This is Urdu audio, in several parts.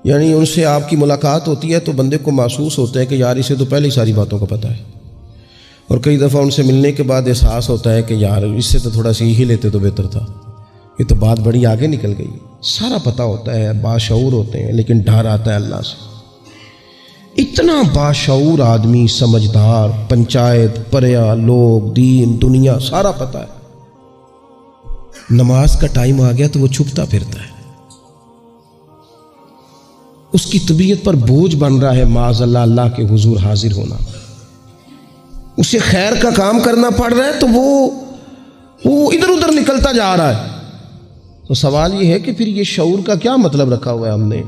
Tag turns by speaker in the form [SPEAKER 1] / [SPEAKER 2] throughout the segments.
[SPEAKER 1] یعنی ان سے آپ کی ملاقات ہوتی ہے تو بندے کو محسوس ہوتا ہے کہ یار اسے تو پہلے ہی ساری باتوں کا پتہ ہے، اور کئی دفعہ ان سے ملنے کے بعد احساس ہوتا ہے کہ یار اس سے تو تھوڑا سیکھ ہی لیتے تو بہتر تھا، یہ تو بات بڑی آگے نکل گئی۔ سارا پتہ ہوتا ہے، باشعور ہوتے ہیں، لیکن ڈر آتا ہے اللہ سے۔ اتنا باشعور آدمی، سمجھدار، پنچایت، پریا، لوگ، دین، دنیا سارا پتہ ہے، نماز کا ٹائم آ گیا تو وہ چھپتا پھرتا ہے، اس کی طبیعت پر بوجھ بن رہا ہے معاذ اللہ اللہ کے حضور حاضر ہونا، اسے خیر کا کام کرنا پڑ رہا ہے تو وہ ادھر ادھر نکلتا جا رہا ہے۔ تو سوال یہ ہے کہ پھر یہ شعور کا کیا مطلب رکھا ہوا ہے ہم نے؟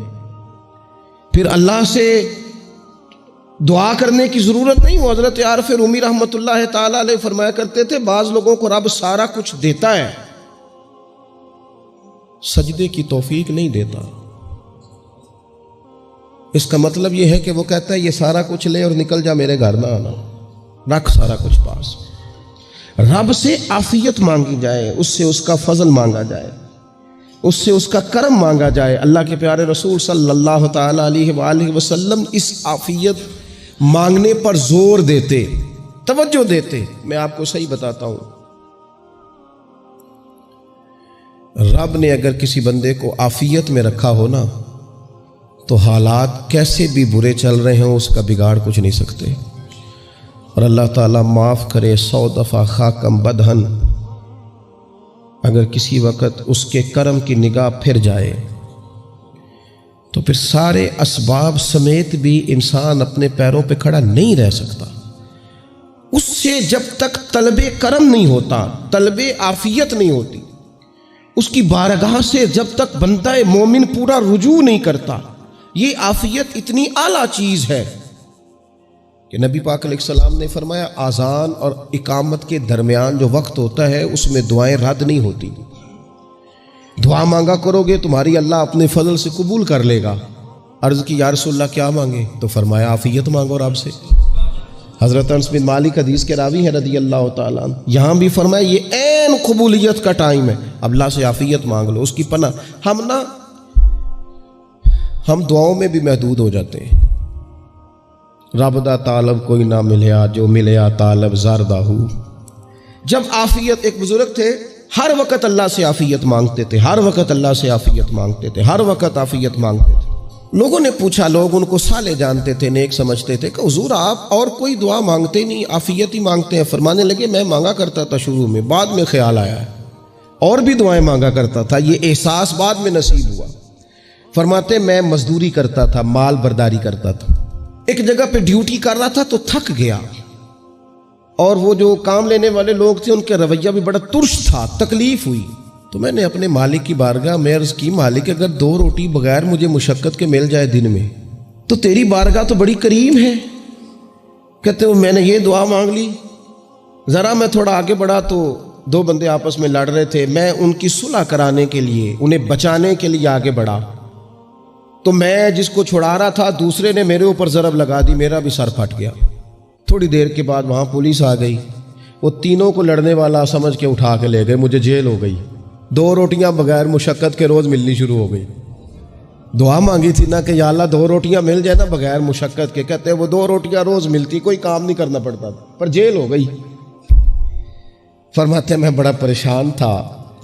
[SPEAKER 1] پھر اللہ سے دعا کرنے کی ضرورت نہیں۔ وہ حضرت عارف رومی رحمۃ اللہ تعالی علیہ فرمایا کرتے تھے بعض لوگوں کو رب سارا کچھ دیتا ہے، سجدے کی توفیق نہیں دیتا۔ اس کا مطلب یہ ہے کہ وہ کہتا ہے یہ سارا کچھ لے اور نکل جا، میرے گھر نہ آنا، رکھ سارا کچھ پاس۔ رب سے عافیت مانگی جائے، اس سے اس کا فضل مانگا جائے، اس سے اس کا کرم مانگا جائے۔ اللہ کے پیارے رسول صلی اللہ تعالی علیہ وآلہ وسلم اس عافیت مانگنے پر زور دیتے، توجہ دیتے۔ میں آپ کو صحیح بتاتا ہوں، رب نے اگر کسی بندے کو عافیت میں رکھا ہو نا تو حالات کیسے بھی برے چل رہے ہوں اس کا بگاڑ کچھ نہیں سکتے۔ اور اللہ تعالیٰ معاف کرے 100 دفعہ خاکم بدہن، اگر کسی وقت اس کے کرم کی نگاہ پھر جائے تو پھر سارے اسباب سمیت بھی انسان اپنے پیروں پہ کھڑا نہیں رہ سکتا۔ اس سے جب تک طلب کرم نہیں ہوتا، طلب عافیت نہیں ہوتی، اس کی بارگاہ سے جب تک بندہ مومن پورا رجوع نہیں کرتا، یہ عافیت اتنی اعلیٰ چیز ہے کہ نبی پاک علیہ السلام نے فرمایا اذان اور اقامت کے درمیان جو وقت ہوتا ہے اس میں دعائیں رد نہیں ہوتی۔ دعا مانگا کرو گے تمہاری اللہ اپنے فضل سے قبول کر لے گا۔ عرض کی یا رسول اللہ کیا مانگے؟ تو فرمایا عافیت مانگو رب سے۔ حضرت انس بن مالک حدیث کے راوی ہیں رضی اللہ تعالیٰ عنہ، یہاں بھی فرمایا یہ عین قبولیت کا ٹائم ہے، اب اللہ سے عافیت مانگ لو، اس کی پناہ۔ ہم دعاؤں میں بھی محدود ہو جاتے ہیں۔ رب دا طالب کوئی نہ ملیا، جو ملیا طالب زردہ ہو۔ جب عافیت، ایک بزرگ تھے ہر وقت اللہ سے عافیت مانگتے تھے، ہر وقت اللہ سے عافیت مانگتے تھے، ہر وقت عافیت مانگتے تھے۔ لوگوں نے پوچھا، لوگ ان کو صالح جانتے تھے، نیک سمجھتے تھے کہ حضور آپ اور کوئی دعا مانگتے نہیں، عافیت ہی مانگتے ہیں۔ فرمانے لگے میں مانگا کرتا تھا شروع میں، بعد میں خیال آیا ہے اور بھی دعائیں مانگا کرتا تھا، یہ احساس بعد میں نصیب ہوا۔ فرماتے میں مزدوری کرتا تھا، مال برداری کرتا تھا، ایک جگہ پہ ڈیوٹی کر رہا تھا تو تھک گیا، اور وہ جو کام لینے والے لوگ تھے ان کے رویہ بھی بڑا ترش تھا، تکلیف ہوئی۔ تو میں نے اپنے مالک کی بارگاہ میں عرض کی مالک اگر 2 روٹی بغیر مجھے مشقت کے مل جائے دن میں تو تیری بارگاہ تو بڑی کریم ہے۔ کہتے ہیں میں نے یہ دعا مانگ لی، ذرا میں تھوڑا آگے بڑھا تو 2 بندے آپس میں لڑ رہے تھے، میں ان کی صلح کرانے کے لیے، انہیں بچانے کے لیے آگے بڑھا تو میں جس کو چھڑا رہا تھا دوسرے نے میرے اوپر ضرب لگا دی، میرا بھی سر پھٹ گیا۔ تھوڑی دیر کے بعد وہاں پولیس آ گئی، وہ تینوں کو لڑنے والا سمجھ کے اٹھا کے لے گئے، مجھے جیل ہو گئی۔ 2 روٹیاں بغیر مشقت کے روز ملنی شروع ہو گئی۔ دعا مانگی تھی نا کہ یا اللہ 2 روٹیاں مل جائے نا بغیر مشقت کے، کہتے ہیں وہ 2 روٹیاں روز ملتی، کوئی کام نہیں کرنا پڑتا تھا، پر جیل ہو گئی۔ فرماتے ہیں میں بڑا پریشان تھا،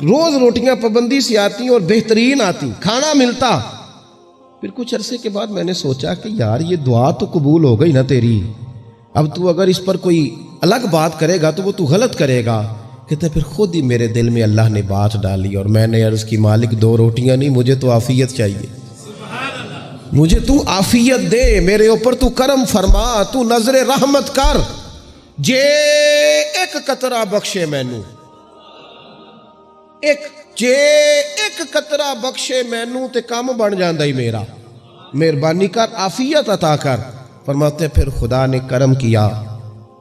[SPEAKER 1] روز روٹیاں پابندی سے آتی اور بہترین آتی، کھانا ملتا۔ پھر کچھ عرصے کے بعد میں نے سوچا کہ یار یہ دعا تو قبول ہو گئی نا تیری، اب تو اگر اس پر کوئی الگ بات کرے گا تو وہ تو غلط کرے گا۔ کہتے پھر خود ہی میرے دل میں اللہ نے بات ڈالی اور میں نے عرض کی مالک 2 روٹیاں نہیں، مجھے تو عافیت چاہیے، مجھے تو عافیت دے، میرے اوپر تو کرم فرما، تو نظر رحمت کر، جے ایک قطرہ بخشے مینوں، جے ایک قطرہ بخشے مینوں تے کام بن جاندا ہی میرا، مہربانی کر عافیت عطا کر۔ فرماتے پھر خدا نے کرم کیا،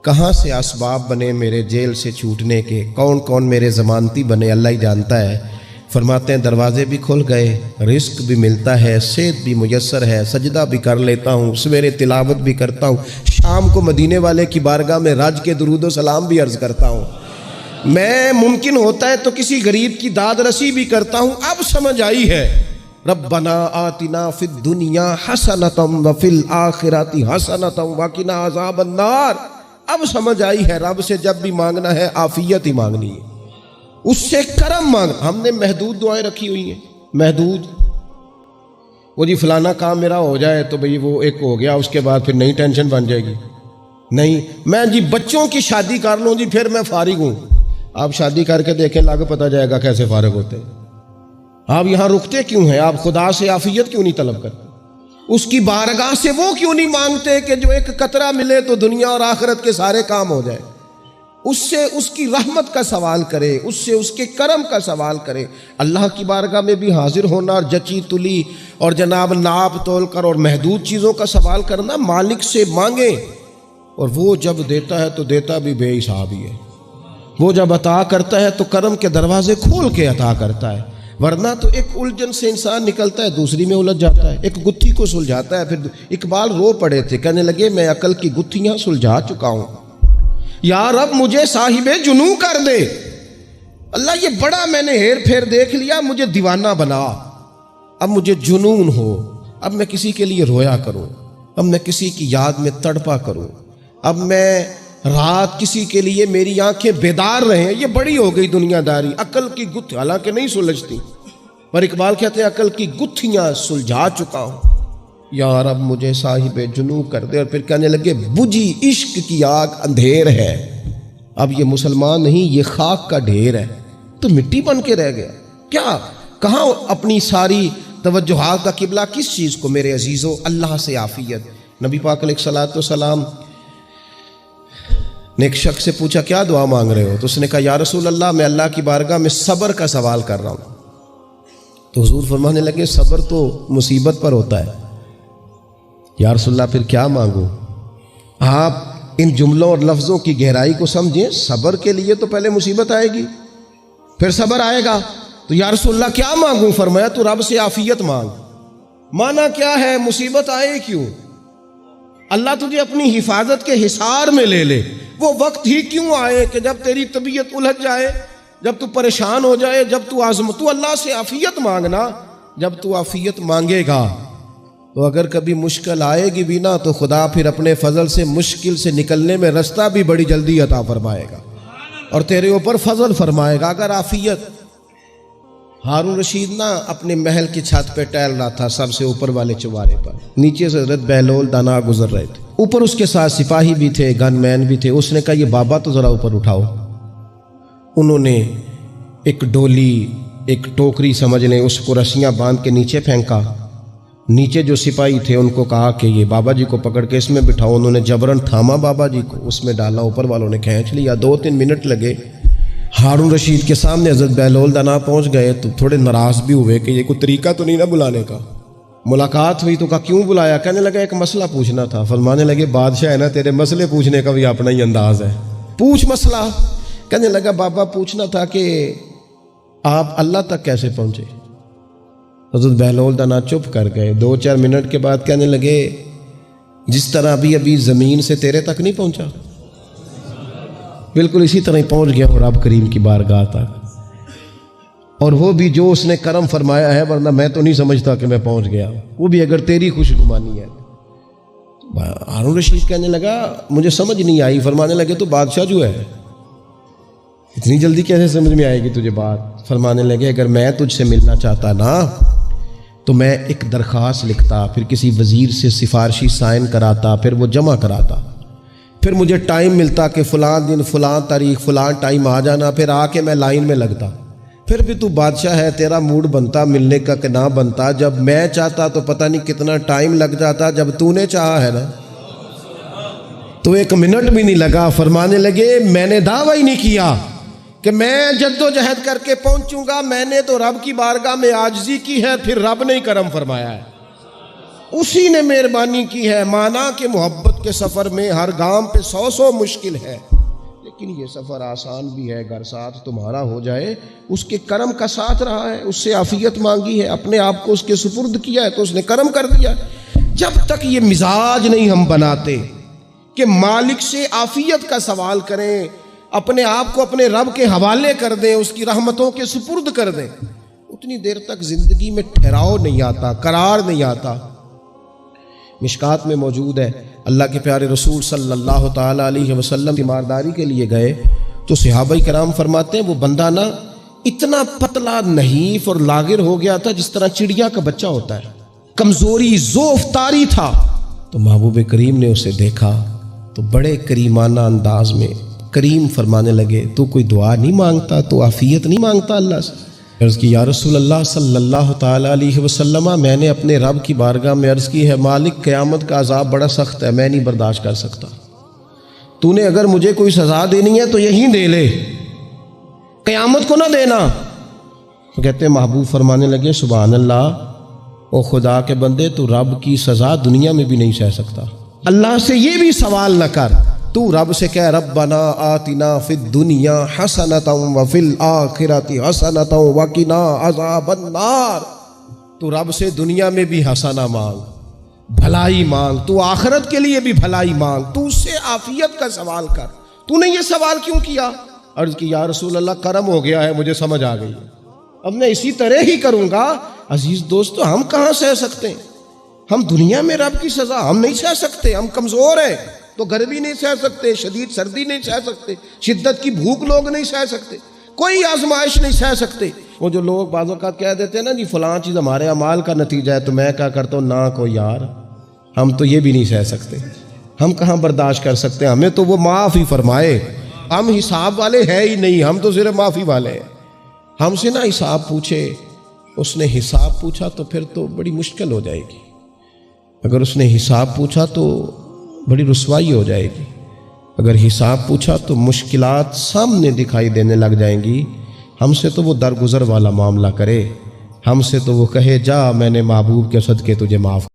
[SPEAKER 1] کہاں سے اسباب بنے میرے جیل سے چھوٹنے کے، کون کون میرے ضمانتی بنے اللہ ہی جانتا ہے۔ فرماتے ہیں دروازے بھی کھل گئے، رزق بھی ملتا ہے، صحت بھی میسر ہے، سجدہ بھی کر لیتا ہوں، سویرے تلاوت بھی کرتا ہوں، شام کو مدینے والے کی بارگاہ میں رج کے درود و سلام بھی عرض کرتا ہوں، میں ممکن ہوتا ہے تو کسی غریب کی داد رسی بھی کرتا ہوں۔ اب سمجھ آئی ہے ربنا آتنا فی الدنیا حسنۃ وفی الآخرۃ حسنۃ وقنا عذاب النار۔ اب سمجھ آئی ہے رب سے جب بھی مانگنا ہے عافیت ہی مانگنی ہے، اس سے کرم مانگ۔ ہم نے محدود دعائیں رکھی ہوئی ہیں، محدود، وہ جی فلانا کام میرا ہو جائے تو بھئی وہ ایک ہو گیا، اس کے بعد پھر نئی ٹینشن بن جائے گی۔ نہیں، میں جی بچوں کی شادی کر لوں جی پھر میں فارغ ہوں۔ آپ شادی کر کے دیکھیں، لاگو پتہ جائے گا کیسے فارغ ہوتے ہیں۔ آپ یہاں رکتے کیوں ہیں؟ آپ خدا سے عافیت کیوں نہیں طلب کرتے؟ اس کی بارگاہ سے وہ کیوں نہیں مانگتے کہ جو ایک قطرہ ملے تو دنیا اور آخرت کے سارے کام ہو جائے؟ اس سے اس کی رحمت کا سوال کرے، اس سے اس کے کرم کا سوال کرے۔ اللہ کی بارگاہ میں بھی حاضر ہونا اور جچی تلی اور جناب ناپ تول کر اور محدود چیزوں کا سوال کرنا، مالک سے مانگیں، اور وہ جب دیتا ہے تو دیتا بھی بے حساب ہی ہے۔ وہ جب عطا کرتا ہے تو کرم کے دروازے کھول کے عطا کرتا ہے، ورنہ تو ایک الجھن سے انسان نکلتا ہے دوسری میں الجھ جاتا ہے، ایک گتھی کو سلجھاتا ہے۔ پھر اقبال رو پڑے تھے، کہنے لگے میں عقل کی گتھیاں سلجھا چکا ہوں، یا رب مجھے صاحب جنوں کر دے۔ اللہ یہ بڑا میں نے ہیر پھیر دیکھ لیا، مجھے دیوانہ بنا، اب مجھے جنون ہو، اب میں کسی کے لیے رویا کروں، اب میں کسی کی یاد میں تڑپا کروں، اب میں رات کسی کے لیے میری آنکھیں بیدار رہیں۔ یہ بڑی ہو گئی دنیا داری، عقل کی گتھی حالانکہ نہیں سلجھتی، پر اقبال کہتے ہیں عقل کی گتھیاں سلجھا چکا ہوں، یا رب مجھے صاحب جنوں کر دے۔ اور پھر کہنے لگے بجھی عشق کی آگ اندھیر ہے، اب یہ مسلمان نہیں، یہ خاک کا ڈھیر ہے، تو مٹی بن کے رہ گیا۔ کیا کہاں اپنی ساری توجہات کا قبلہ کس چیز کو؟ میرے عزیزو، اللہ سے عافیت۔ نبی پاک علیہ الصلوۃ والسلام نے ایک شخص سے پوچھا کیا دعا مانگ رہے ہو؟ تو اس نے کہا یا رسول اللہ میں اللہ کی بارگاہ میں صبر کا سوال کر رہا ہوں۔ تو حضور فرمانے لگے صبر تو مصیبت پر ہوتا ہے۔ یا رسول اللہ پھر کیا مانگوں؟ آپ ان جملوں اور لفظوں کی گہرائی کو سمجھیں، صبر کے لیے تو پہلے مصیبت آئے گی پھر صبر آئے گا۔ تو یا رسول اللہ کیا مانگوں؟ فرمایا تو رب سے عافیت مانگ۔ مانا کیا ہے؟ مصیبت آئے کیوں؟ اللہ تجھے اپنی حفاظت کے حصار میں لے لے، وہ وقت ہی کیوں آئے کہ جب تیری طبیعت الجھ جائے، جب تو پریشان ہو جائے، جب تو تو اللہ سے عافیت مانگنا۔ جب تو عافیت مانگے گا تو اگر کبھی مشکل آئے گی بھی نا تو خدا پھر اپنے فضل سے مشکل سے نکلنے میں رستہ بھی بڑی جلدی عطا فرمائے گا اور تیرے اوپر فضل فرمائے گا اگر عافیت۔ ہارون رشید نا اپنے محل کی چھت پہ ٹہل رہا تھا، سب سے اوپر والے چوارے پر، نیچے سے حضرت بہلول دانا گزر رہے تھے، اوپر اس کے ساتھ سپاہی بھی تھے، گن مین بھی تھے۔ اس نے کہا یہ بابا تو ذرا اوپر اٹھاؤ۔ انہوں نے ایک ڈولی، ایک ٹوکری سمجھ لیں، اس کو رسیاں باندھ کے نیچے پھینکا۔ نیچے جو سپاہی تھے ان کو کہا کہ یہ بابا جی کو پکڑ کے اس میں بٹھاؤ۔ انہوں نے جبرن تھاما بابا جی کو، اس میں ڈالا، اوپر والوں نے کھینچ لیا۔ 2-3 منٹ لگے۔ ہارون رشید کے سامنے حضرت بہلول دانا پہنچ گئے تو تھوڑے ناراض بھی ہوئے کہ یہ کوئی طریقہ تو نہیں نا بلانے کا۔ ملاقات ہوئی تو کہا کیوں بلایا؟ کہنے لگا ایک مسئلہ پوچھنا تھا۔ فرمانے لگے بادشاہ ہے نا، تیرے مسئلے پوچھنے کا بھی اپنا ہی انداز ہے، پوچھ مسئلہ۔ کہنے لگا بابا پوچھنا تھا کہ آپ اللہ تک کیسے پہنچے؟ حضرت بہلول دانا چپ کر گئے۔ 2-4 منٹ کے بعد کہنے لگے جس طرح ابھی زمین سے تیرے تک نہیں پہنچا، بالکل اسی طرح ہی پہنچ گیا ہوں رب کریم کی بارگاہ تک، اور وہ بھی جو اس نے کرم فرمایا ہے، ورنہ میں تو نہیں سمجھتا کہ میں پہنچ گیا، وہ بھی اگر تیری خوش گمانی ہے۔ ہارون رشید کہنے لگا مجھے سمجھ نہیں آئی۔ فرمانے لگے تو بادشاہ جو ہے اتنی جلدی کیسے سمجھ میں آئے گی تجھے بات؟ فرمانے لگے اگر میں تجھ سے ملنا چاہتا نا تو میں ایک درخواست لکھتا، پھر کسی وزیر سے سفارشی سائن کراتا، پھر وہ جمع کراتا، پھر مجھے ٹائم ملتا کہ فلاں دن فلاں تاریخ فلاں ٹائم آ جانا، پھر آ کے میں لائن میں لگتا، پھر بھی تو بادشاہ ہے، تیرا موڈ بنتا ملنے کا کہ نہ بنتا۔ جب میں چاہتا تو پتہ نہیں کتنا ٹائم لگ جاتا، جب تو نے چاہا ہے نا تو 1 منٹ بھی نہیں لگا۔ فرمانے لگے میں نے دعویٰ ہی نہیں کیا کہ میں جد و جہد کر کے پہنچوں گا، میں نے تو رب کی بارگاہ میں عاجزی کی ہے، پھر رب نے ہی کرم فرمایا ہے، اسی نے مہربانی کی ہے۔ مانا کہ محبت کے سفر میں ہر گام پہ 100 مشکل ہے، لیکن یہ سفر آسان بھی ہے اگر ساتھ تمہارا ہو جائے۔ اس کے کرم کا ساتھ رہا ہے، اس سے عافیت مانگی ہے، اپنے آپ کو اس کے سپرد کیا ہے تو اس نے کرم کر دیا۔ جب تک یہ مزاج نہیں ہم بناتے کہ مالک سے عافیت کا سوال کریں، اپنے آپ کو اپنے رب کے حوالے کر دیں، اس کی رحمتوں کے سپرد کر دیں، اتنی دیر تک زندگی میں ٹھہراؤ نہیں آتا، قرار نہیں آتا۔ مشکات میں موجود ہے، اللہ کے پیارے رسول صلی اللہ تعالیٰ علیہ وسلم تیمارداری کے لیے گئے تو صحابہ کرام فرماتے ہیں وہ بندہ نا اتنا پتلا نحیف اور لاغر ہو گیا تھا جس طرح چڑیا کا بچہ ہوتا ہے، کمزوری ضعف طاری تھا۔ تو محبوب کریم نے اسے دیکھا تو بڑے کریمانہ انداز میں کریم فرمانے لگے، تو کوئی دعا نہیں مانگتا، تو عافیت نہیں مانگتا اللہ سے؟ عرض کی یا رسول اللہ صلی اللہ تعالیٰ علیہ وسلم، میں نے اپنے رب کی بارگاہ میں عرض کی ہے مالک قیامت کا عذاب بڑا سخت ہے، میں نہیں برداشت کر سکتا، تو نے اگر مجھے کوئی سزا دینی ہے تو یہیں دے لے، قیامت کو نہ دینا۔ تو کہتے ہیں محبوب فرمانے لگے سبحان اللہ، او خدا کے بندے تو رب کی سزا دنیا میں بھی نہیں سہ سکتا، اللہ سے یہ بھی سوال نہ کر، تو رب سے کہہ ربنا آتنا فی الدنیا حسنۃ وفی الآخرۃ حسنۃ وقنا عذاب النار۔ تو رب سے دنیا میں بھی حسنہ مانگ، بھلائی مانگ، تو آخرت کے لیے بھی بھلائی مانگ، تو اس سے عافیت کا سوال کر۔ تو نے یہ سوال کیوں کیا؟ عرض کی یا رسول اللہ کرم ہو گیا ہے، مجھے سمجھ آ گئی ہے، اب میں اسی طرح ہی کروں گا۔ عزیز دوستو، ہم کہاں سہ سکتے ہیں؟ ہم دنیا میں رب کی سزا ہم نہیں سہ سکتے، ہم کمزور ہیں، تو گرمی نہیں سہ سکتے، شدید سردی نہیں سہ سکتے، شدت کی بھوک لوگ نہیں سہ سکتے، کوئی آزمائش نہیں سہ سکتے۔ وہ جو لوگ بعض اوقات کہہ دیتے ہیں نا جی فلاں چیز ہمارے اعمال کا نتیجہ ہے، تو میں کیا کرتا ہوں، نہ کو یار، ہم تو یہ بھی نہیں سہ سکتے، ہم کہاں برداشت کر سکتے ہیں، ہمیں تو وہ معاف ہی فرمائے، ہم حساب والے ہے ہی نہیں، ہم تو صرف معافی والے ہیں۔ ہم سے نہ حساب پوچھے، اس نے حساب پوچھا تو پھر تو بڑی مشکل ہو جائے گی، اگر اس نے حساب پوچھا تو بڑی رسوائی ہو جائے گی، اگر حساب پوچھا تو مشکلات سامنے دکھائی دینے لگ جائیں گی۔ ہم سے تو وہ درگزر والا معاملہ کرے، ہم سے تو وہ کہے جا میں نے محبوب کے صدقے تجھے معاف